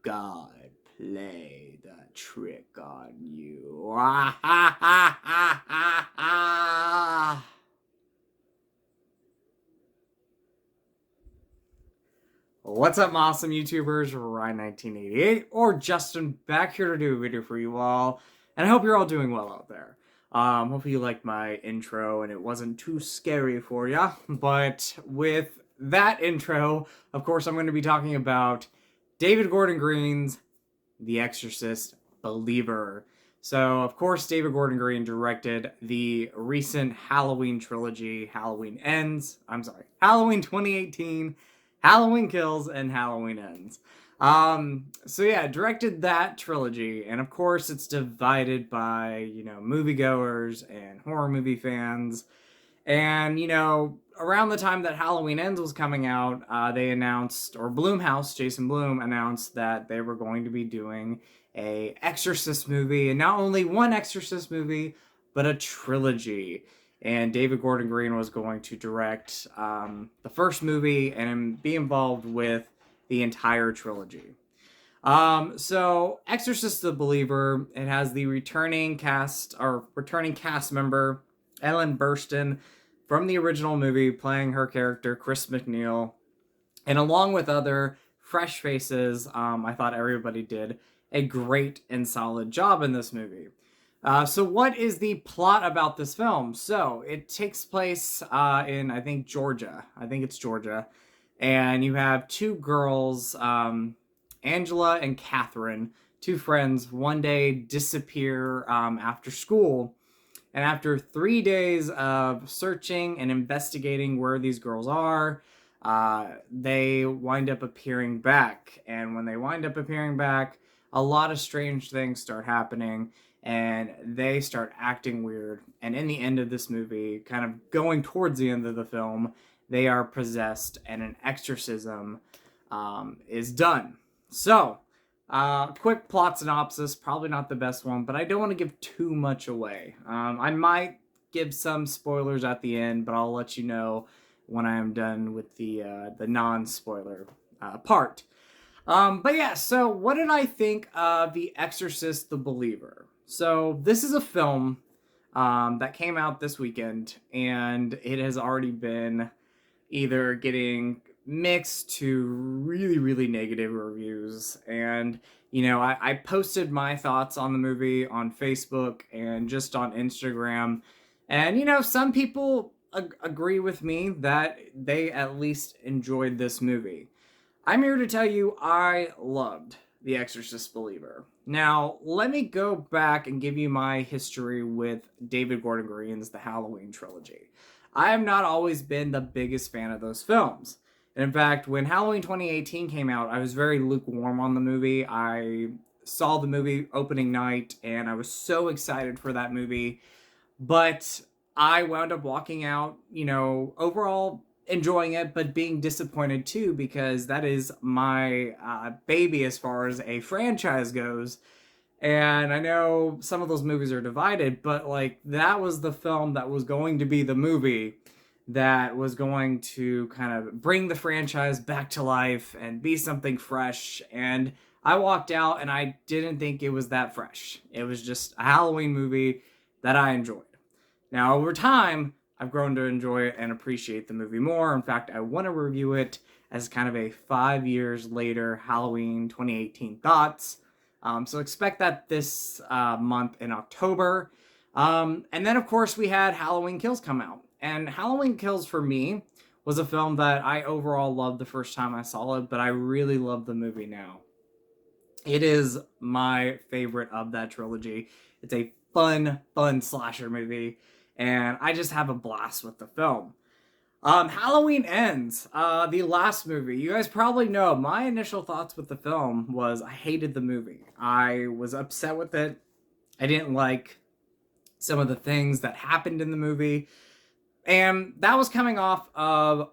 God play the trick on you. What's up, awesome YouTubers? Ryan1988 or Justin back here to do a video for you all, and I hope you're all doing well out there. Hopefully you liked my intro and it wasn't too scary for ya. But with that intro, of course, I'm going to be talking about David Gordon Green's The Exorcist Believer. So, of course, David Gordon Green directed the recent Halloween trilogy, Halloween 2018, Halloween Kills, and Halloween Ends. So yeah, directed that trilogy, and of course it's divided by, moviegoers and horror movie fans. And, around the time that Halloween Ends was coming out, they announced, or Blumhouse, Jason Blum, announced that they were going to be doing a Exorcist movie, and not only one Exorcist movie, but a trilogy. And David Gordon Green was going to direct the first movie and be involved with the entire trilogy. So Exorcist the Believer, it has the returning cast member Ellen Burston from the original movie playing her character Chris McNeil, and along with other fresh faces. I thought everybody did a great and solid job in this movie. So what is the plot about this film? So it takes place in, I think, Georgia. I think it's Georgia. And you have two girls, Angela and Catherine, two friends, one day disappear after school. And after 3 days of searching and investigating where these girls are, they wind up appearing back. And when they wind up appearing back, a lot of strange things start happening. And they start acting weird. And in the end of this movie, kind of going towards the end of the film, they are possessed and an exorcism is done. So, quick plot synopsis, probably not the best one, but I don't want to give too much away. I might give some spoilers at the end, but I'll let you know when I am done with the non-spoiler part. But yeah, so what did I think of The Exorcist the Believer? So this is a film that came out this weekend, and it has already been either getting mixed to really, really negative reviews. And, I posted my thoughts on the movie on Facebook and just on Instagram. And, some people agree with me that they at least enjoyed this movie. I'm here to tell you I loved The Exorcist Believer. Now, let me go back and give you my history with David Gordon Green's The Halloween trilogy. I have not always been the biggest fan of those films. And in fact, when Halloween 2018 came out, I was very lukewarm on the movie. I saw the movie opening night, and I was so excited for that movie. But I wound up walking out, overall enjoying it, but being disappointed too, because that is my baby as far as a franchise goes. And I know some of those movies are divided, but that was the film that was going to be the movie that was going to kind of bring the franchise back to life and be something fresh. And I walked out and I didn't think it was that fresh. It was just a Halloween movie that I enjoyed. Now, over time, I've grown to enjoy it and appreciate the movie more. In fact, I want to review it as kind of a 5 years later Halloween 2018 thoughts. So expect that this month in October. And then, of course, we had Halloween Kills come out. And Halloween Kills, for me, was a film that I overall loved the first time I saw it, but I really love the movie now. It is my favorite of that trilogy. It's a fun slasher movie, and I just have a blast with the film. Halloween Ends, the last movie. You guys probably know my initial thoughts with the film was I hated the movie. I was upset with it. I didn't like some of the things that happened in the movie. And that was coming off of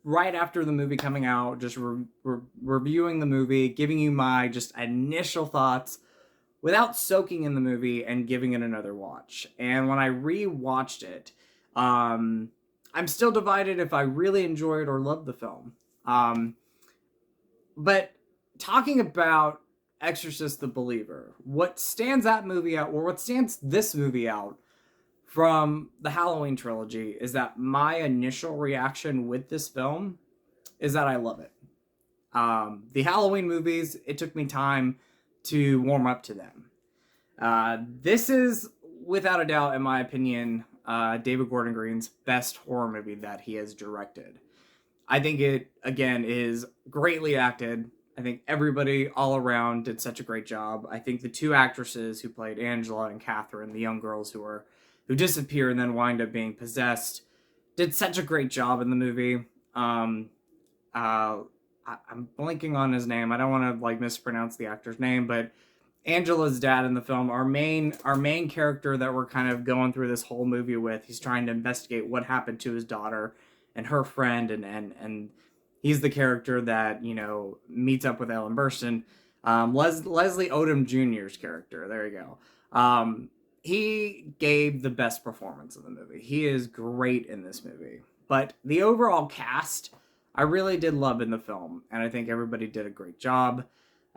right after the movie coming out, just reviewing the movie, giving you my just initial thoughts without soaking in the movie and giving it another watch. And when I re-watched it, I'm still divided if I really enjoyed or loved the film. But talking about Exorcist the Believer, what stands that movie out, or what stands this movie out from the Halloween trilogy, is that my initial reaction with this film is that I love it. The Halloween movies, it took me time to warm up to them. This is, without a doubt, in my opinion, David Gordon Green's best horror movie that he has directed. I think it, again, is greatly acted. I think everybody all around did such a great job. I think the two actresses who played Angela and Catherine, the young girls who disappear and then wind up being possessed, did such a great job in the movie. I'm blanking on his name. I don't want to like mispronounce the actor's name, but Angela's dad in the film, our main character that we're kind of going through this whole movie with, he's trying to investigate what happened to his daughter and her friend, and he's the character that, you know, meets up with Ellen Burston. Leslie Odom Jr.'s character. There you go. He gave the best performance of the movie. He is great in this movie. But the overall cast, I really did love in the film, and I think everybody did a great job.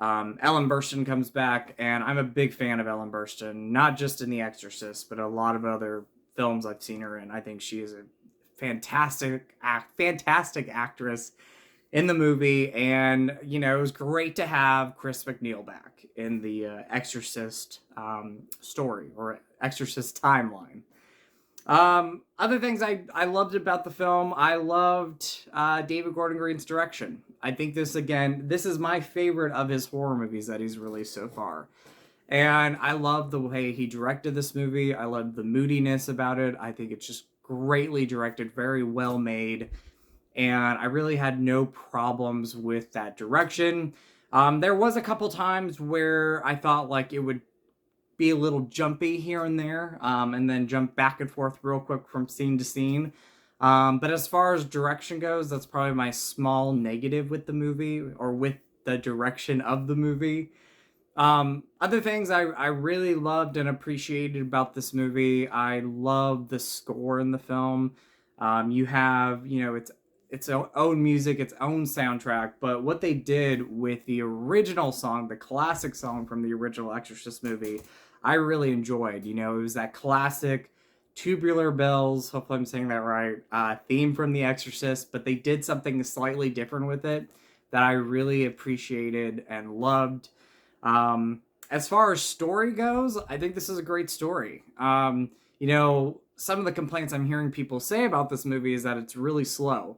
Ellen Burstyn comes back, and I'm a big fan of Ellen Burstyn, not just in The Exorcist, but a lot of other films I've seen her in. I think she is a fantastic actress in the movie, and you know, it was great to have Chris McNeil back in the Exorcist story or Exorcist timeline. Other things I loved about the film, I loved David Gordon Green's direction. I think this is my favorite of his horror movies that he's released so far. And I love the way he directed this movie. I love the moodiness about it. I think it's just greatly directed, very well made. And I really had no problems with that direction. There was a couple times where I thought like it would be a little jumpy here and there, and then jump back and forth real quick from scene to scene. But as far as direction goes, that's probably my small negative with the movie, or with the direction of the movie. Other things I really loved and appreciated about this movie, I love the score in the film. You have, you know, its own music, its own soundtrack, but what they did with the original song, the classic song from the original Exorcist movie, I really enjoyed. You know, it was that classic Tubular Bells, hopefully I'm saying that right, theme from The Exorcist, but they did something slightly different with it that I really appreciated and loved. As far as story goes, I think this is a great story. You know, some of the complaints I'm hearing people say about this movie is that it's really slow.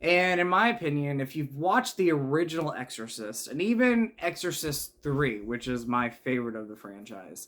And in my opinion, if you've watched the original Exorcist, and even Exorcist 3, which is my favorite of the franchise,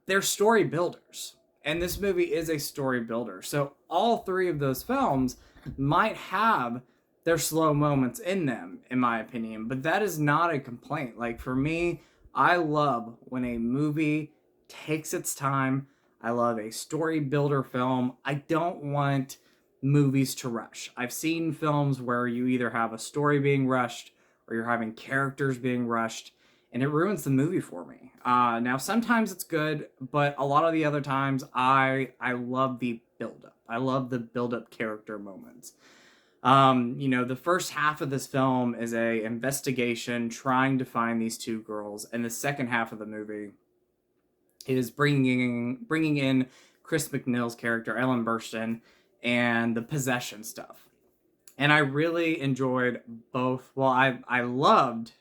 they're story builders. And this movie is a story builder. So all three of those films might have their slow moments in them, in my opinion. But that is not a complaint. Like, for me, I love when a movie takes its time. I love a story builder film. I don't want movies to rush. I've seen films where you either have a story being rushed or you're having characters being rushed, and it ruins the movie for me. Now, sometimes it's good, but a lot of the other times, I love the buildup. I love the buildup character moments. You know, the first half of this film is a investigation trying to find these two girls, and the second half of the movie is bringing in Chris McNeil's character, Ellen Burstyn, and the possession stuff. And I really enjoyed both. Well, I loved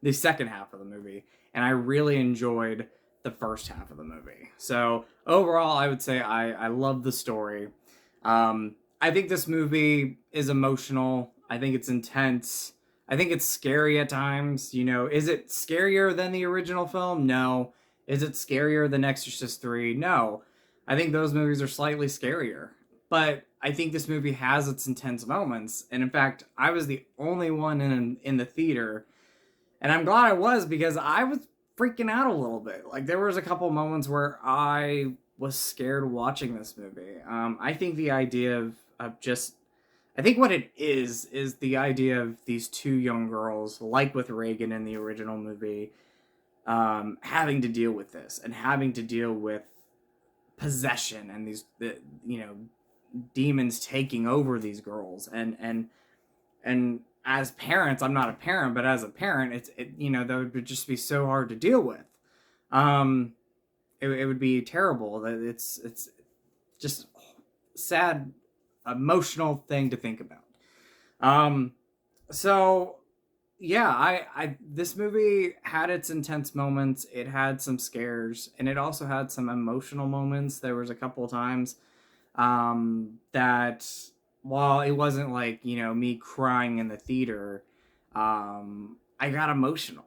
the second half of the movie, and I really enjoyed the first half of the movie. So overall, I would say I love the story. I think this movie is emotional. I think it's intense. I think it's scary at times. You know, is it scarier than the original film? No. Is it scarier than Exorcist 3? No. I think those movies are slightly scarier. But I think this movie has its intense moments. And in fact, I was the only one in the theater. And I'm glad I was, because I was freaking out a little bit. Like, there was a couple moments where I was scared watching this movie. I think the idea of just... I think what it is the idea of these two young girls, like with Reagan in the original movie, having to deal with this and having to deal with possession and these, you know, demons taking over these girls, and as parents, I'm not a parent, but as a parent, that would just be so hard to deal with. Um, it would be terrible. That it's just sad, emotional thing to think about. Um, so yeah, I this movie had its intense moments. It had some scares, and it also had some emotional moments. There was a couple of times that while it wasn't like me crying in the theater, I got emotional.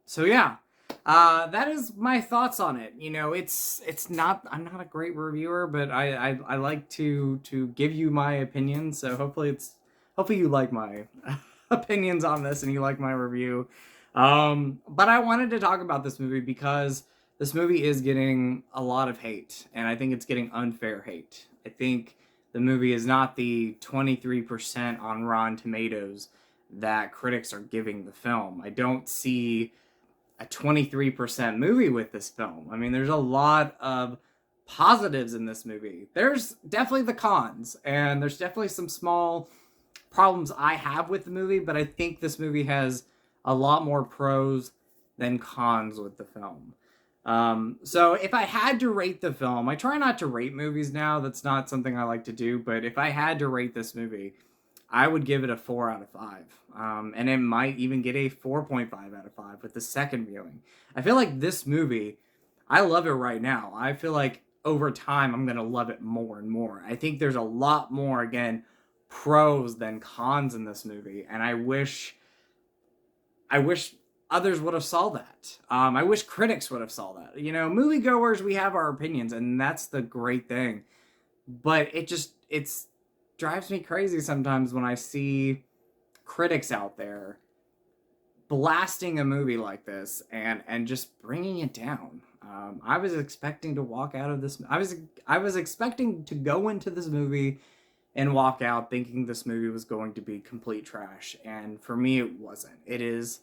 So yeah, that is my thoughts on it. It's not, I'm not a great reviewer, but I like to give you my opinion. So hopefully you like my opinions on this and you like my review. But I wanted to talk about this movie because this movie is getting a lot of hate, and I think it's getting unfair hate. I think the movie is not the 23% on Rotten Tomatoes that critics are giving the film. I don't see a 23% movie with this film. I mean, there's a lot of positives in this movie. There's definitely the cons, and there's definitely some small problems I have with the movie, but I think this movie has a lot more pros than cons with the film. So if I had to rate the film, I try not to rate movies now. That's not something I like to do, but if I had to rate this movie, I would give it a 4 out of 5. And it might even get a 4.5 out of 5 with the second viewing. I feel like this movie, I love it right now. I feel like over time, I'm going to love it more and more. I think there's a lot more, again, pros than cons in this movie. And I wish others would have saw that. I wish critics would have saw that. Moviegoers, we have our opinions, and that's the great thing. But it's drives me crazy sometimes when I see critics out there blasting a movie like this and just bringing it down. I was expecting to walk out of this. I was expecting to go into this movie and walk out thinking this movie was going to be complete trash, and for me, it wasn't. It is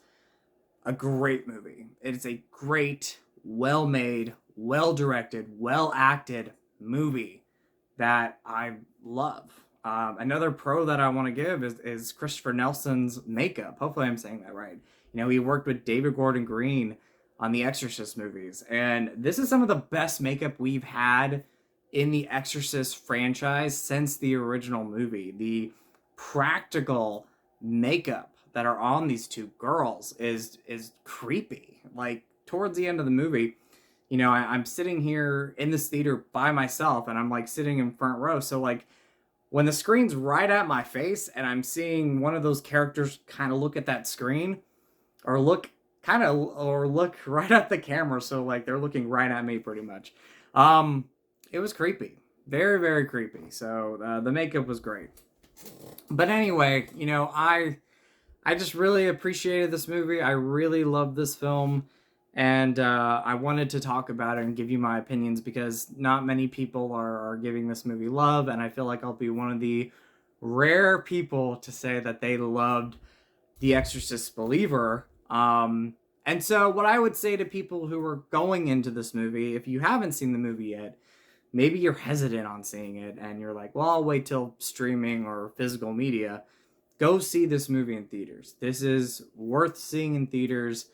a great movie. It is a great, well-made, well-directed, well-acted movie that I love. Another pro that I want to give is Christopher Nelson's makeup. Hopefully I'm saying that right. He worked with David Gordon Green on the Exorcist movies, and this is some of the best makeup we've had in the Exorcist franchise since the original movie. The practical makeup that are on these two girls is creepy. Like towards the end of the movie, I'm sitting here in this theater by myself, and I'm like sitting in front row. So like when the screen's right at my face and I'm seeing one of those characters kind of look at that screen or look right at the camera, so like they're looking right at me pretty much. It was creepy. Very, very creepy. So the makeup was great. But anyway, I just really appreciated this movie. I really loved this film. And I wanted to talk about it and give you my opinions because not many people are giving this movie love. And I feel like I'll be one of the rare people to say that they loved The Exorcist Believer. And so what I would say to people who are going into this movie, if you haven't seen the movie yet, maybe you're hesitant on seeing it and you're like, well, I'll wait till streaming or physical media. Go see this movie in theaters. This is worth seeing in theaters.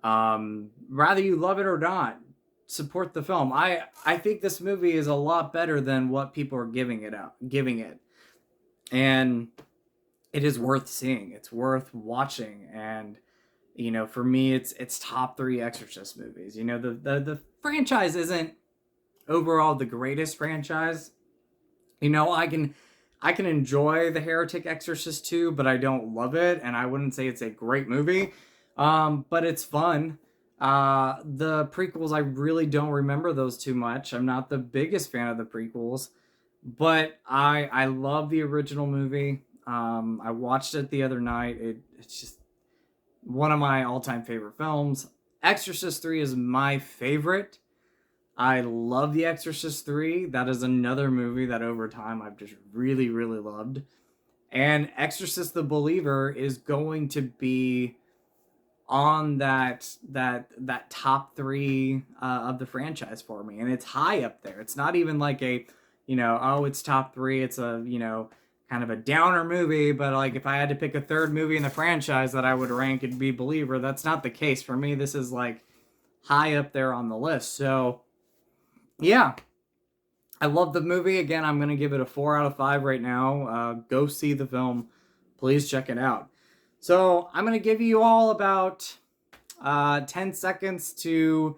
Rather you love it or not, support the film. I think this movie is a lot better than what people are giving it. And it is worth seeing. It's worth watching. And for me, it's top 3 Exorcist movies. The franchise isn't overall the greatest franchise. I can enjoy The Heretic Exorcist 2, but I don't love it, and I wouldn't say it's a great movie. But it's fun. The prequels, I really don't remember those too much. I'm not the biggest fan of the prequels, but I love the original movie. I watched it the other night. It's just one of my all-time favorite films. Exorcist 3 is my favorite. I love The Exorcist 3. That is another movie that over time I've just really, really loved. And Exorcist the Believer is going to be on that top 3 of the franchise for me. And it's high up there. It's not even like a, it's top 3. It's a, kind of a downer movie, but like if I had to pick a third movie in the franchise that I would rank, it'd be Believer. That's not the case for me. This is like high up there on the list. So yeah, I love the movie. Again, I'm gonna give it a 4 out of 5 right now. Go see the film. Please check it out. So I'm gonna give you all about 10 seconds to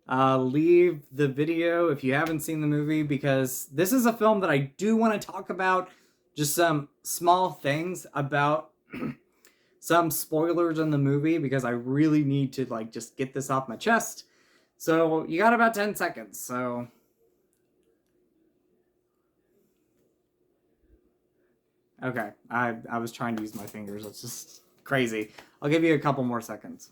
leave the video if you haven't seen the movie, because this is a film that I do want to talk about. Just some small things about some spoilers in the movie, because I really need to like just get this off my chest. So you got about 10 seconds. So okay, I was trying to use my fingers. It's just crazy. I'll give you a couple more seconds.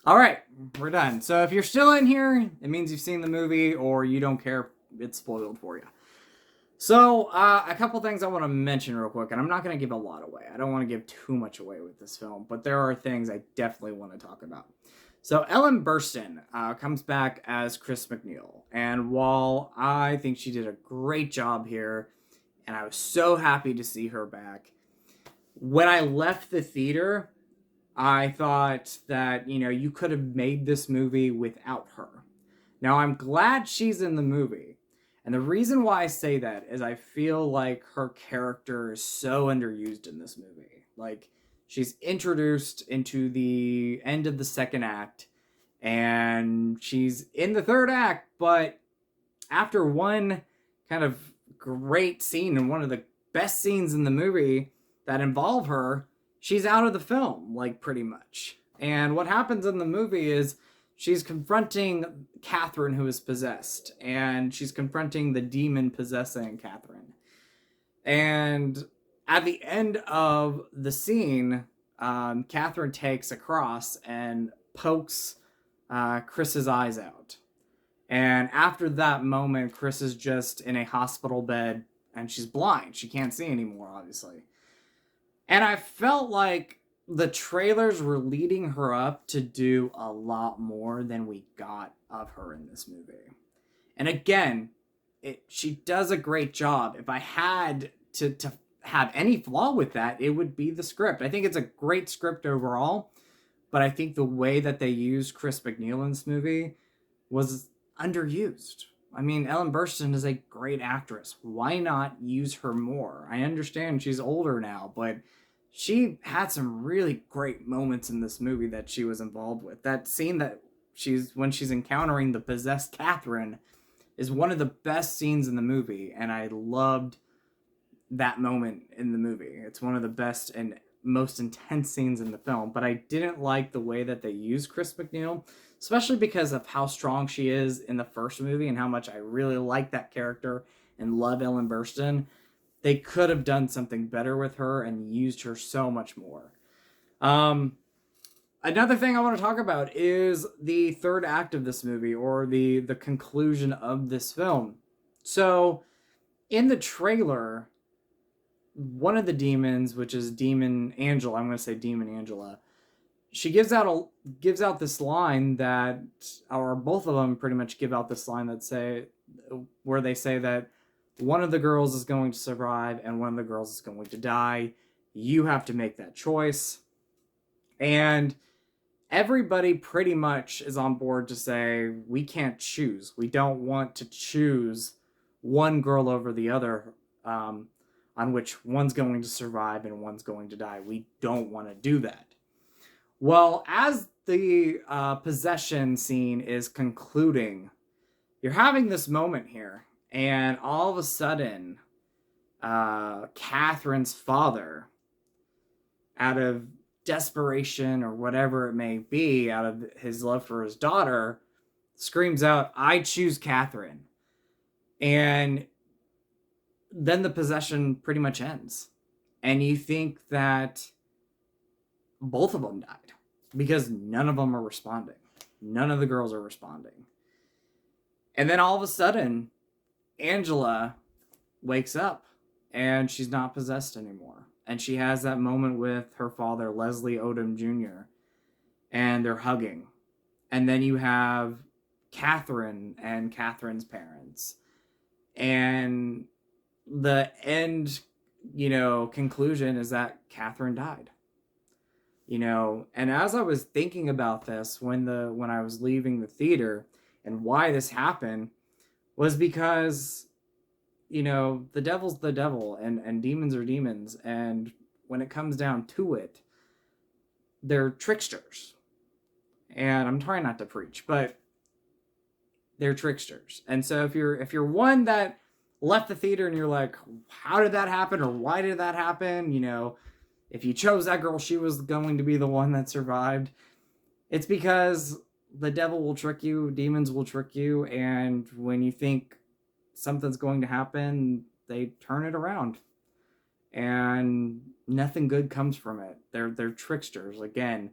All right, we're done. So if you're still in here, it means you've seen the movie or you don't care if it's spoiled for you. So, a couple things I want to mention real quick, and I'm not going to give a lot away. I don't want to give too much away with this film, but there are things I definitely want to talk about. So, Ellen Burston comes back as Chris McNeil, and while I think she did a great job here, and I was so happy to see her back, when I left the theater, I thought that, you know, you could have made this movie without her. Now, I'm glad she's in the movie. And the reason why I say that is I feel like her character is so underused in this movie. Like, she's introduced into the end of the second act, and she's in the third act, but after one kind of great scene and one of the best scenes in the movie that involve her, she's out of the film, like, pretty much. And what happens in the movie is she's confronting Catherine, who is possessed, and she's confronting the demon possessing Catherine. And at the end of the scene, Catherine takes a cross and pokes Chris's eyes out. And after that moment, Chris is just in a hospital bed, and she's blind. She can't see anymore, obviously. And I felt like the trailers were leading her up to do a lot more than we got of her in this movie. And again, she does a great job. If I had to have any flaw with that, it would be the script. I think it's a great script overall, but I think the way that they used Chris McNeil in this movie was underused. I mean, Ellen Burstyn is a great actress. Why not use her more? I understand she's older now, but she had some really great moments in this movie that she was involved with. That scene that when she's encountering the possessed Catherine is one of the best scenes in the movie, and I loved that moment in the movie. It's one of the best and most intense scenes in the film, but I didn't like the way that they used Chris McNeil, especially because of how strong she is in the first movie and how much I really like that character and love Ellen Burstyn. They could have done something better with her and used her so much more. Another thing I want to talk about is the third act of this movie, or the conclusion of this film. So, in the trailer, one of the demons, which is Demon Angela, I'm going to say Demon Angela, she gives out this line that, or both of them pretty much give out this line where they say that one of the girls is going to survive and one of the girls is going to die. You have to make that choice. And everybody pretty much is on board to say, we can't choose. We don't want to choose one girl over the other, on which one's going to survive and one's going to die. We don't want to do that. Well, as the possession scene is concluding, you're having this moment here. And all of a sudden, Catherine's father, out of desperation or whatever it may be, out of his love for his daughter, screams out, "I choose Catherine." And then the possession pretty much ends. And you think that both of them died, because none of them are responding. None of the girls are responding. And then all of a sudden, Angela wakes up and she's not possessed anymore. And she has that moment with her father, Leslie Odom Jr., and they're hugging. And then you have Catherine and Catherine's parents. And the end, conclusion is that Catherine died. And as I was thinking about this when I was leaving the theater and why this happened was because, the devil's the devil and demons are demons. And when it comes down to it, they're tricksters. And I'm trying not to preach, but they're tricksters. And so if you're one that left the theater and you're like, how did that happen? Or why did that happen? If you chose that girl, she was going to be the one that survived. It's because the devil will trick you, demons will trick you, and when you think something's going to happen, they turn it around. And nothing good comes from it. They're tricksters. Again,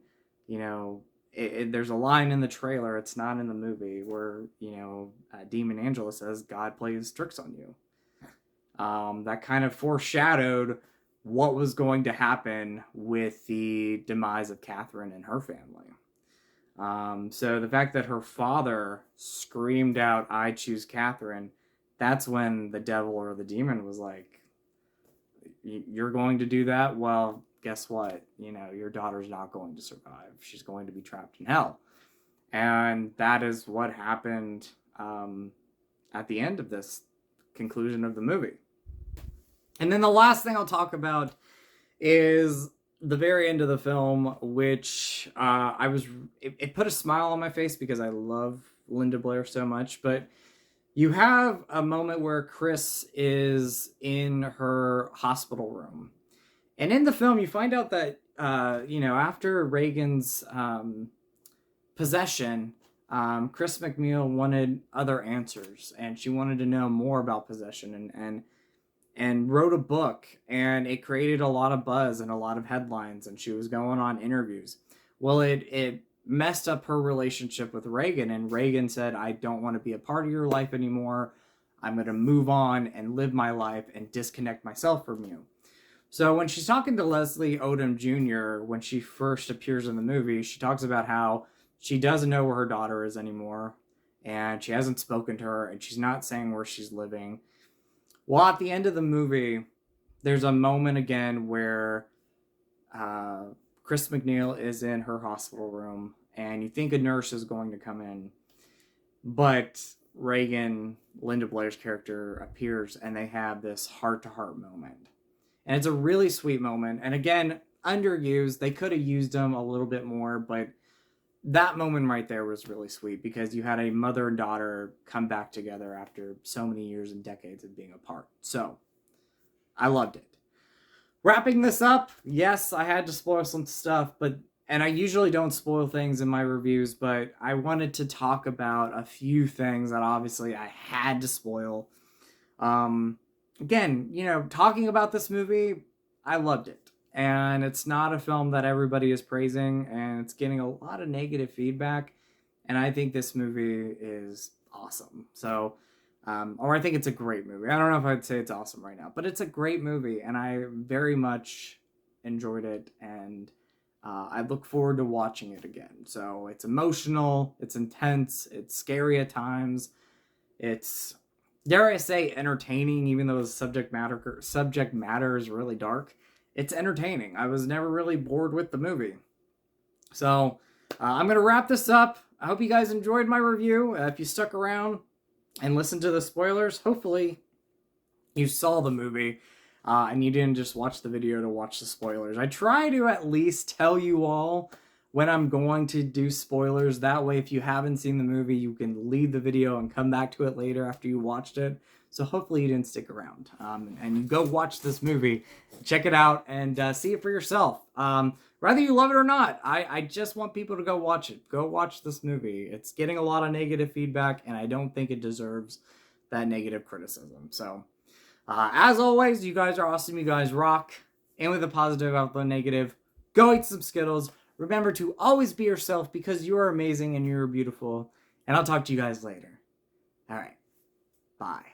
there's a line in the trailer, it's not in the movie, where, Demon Angela says, God plays tricks on you. That kind of foreshadowed what was going to happen with the demise of Catherine and her family. So the fact that her father screamed out, I choose Catherine, that's when the devil or the demon was like, you're going to do that? Well, guess what? Your daughter's not going to survive. She's going to be trapped in hell. And that is what happened at the end of this conclusion of the movie. And then the last thing I'll talk about is the very end of the film, which it put a smile on my face because I love Linda Blair so much. But you have a moment where Chris is in her hospital room. And in the film, you find out that, after Reagan's possession, Chris McNeil wanted other answers. And she wanted to know more about possession and wrote a book. And it created a lot of buzz and a lot of headlines. And she was going on interviews. Well, it messed up her relationship with Reagan. And Reagan said, I don't want to be a part of your life anymore. I'm going to move on and live my life and disconnect myself from you. So when she's talking to Leslie Odom Jr., when she first appears in the movie, she talks about how she doesn't know where her daughter is anymore, and she hasn't spoken to her, and she's not saying where she's living. Well, at the end of the movie, there's a moment again where Chris McNeil is in her hospital room, and you think a nurse is going to come in, but Reagan, Linda Blair's character, appears, and they have this heart-to-heart moment. And it's a really sweet moment. And again, underused. They could have used them a little bit more, but that moment right there was really sweet because you had a mother and daughter come back together after so many years and decades of being apart. So, I loved it. Wrapping this up, yes, I had to spoil some stuff, and I usually don't spoil things in my reviews, but I wanted to talk about a few things that obviously I had to spoil. Again, talking about this movie, I loved it. And it's not a film that everybody is praising, and it's getting a lot of negative feedback. And I think this movie is awesome. So, or I think it's a great movie. I don't know if I'd say it's awesome right now, but it's a great movie, and I very much enjoyed it, and I look forward to watching it again. So it's emotional, it's intense, it's scary at times, it's, dare I say, entertaining, even though the subject matter is really dark. It's entertaining. I was never really bored with the movie. So I'm going to wrap this up. I hope you guys enjoyed my review. If you stuck around and listened to the spoilers, hopefully you saw the movie and you didn't just watch the video to watch the spoilers. I try to at least tell you all when I'm going to do spoilers. That way, if you haven't seen the movie, you can leave the video and come back to it later after you watched it. So hopefully you didn't stick around. And you go watch this movie, check it out, and see it for yourself. Whether you love it or not, I just want people to go watch it. Go watch this movie. It's getting a lot of negative feedback, and I don't think it deserves that negative criticism. So, as always, you guys are awesome. You guys rock. And with a positive out the negative, go eat some Skittles. Remember to always be yourself because you are amazing and you're beautiful. And I'll talk to you guys later. All right. Bye.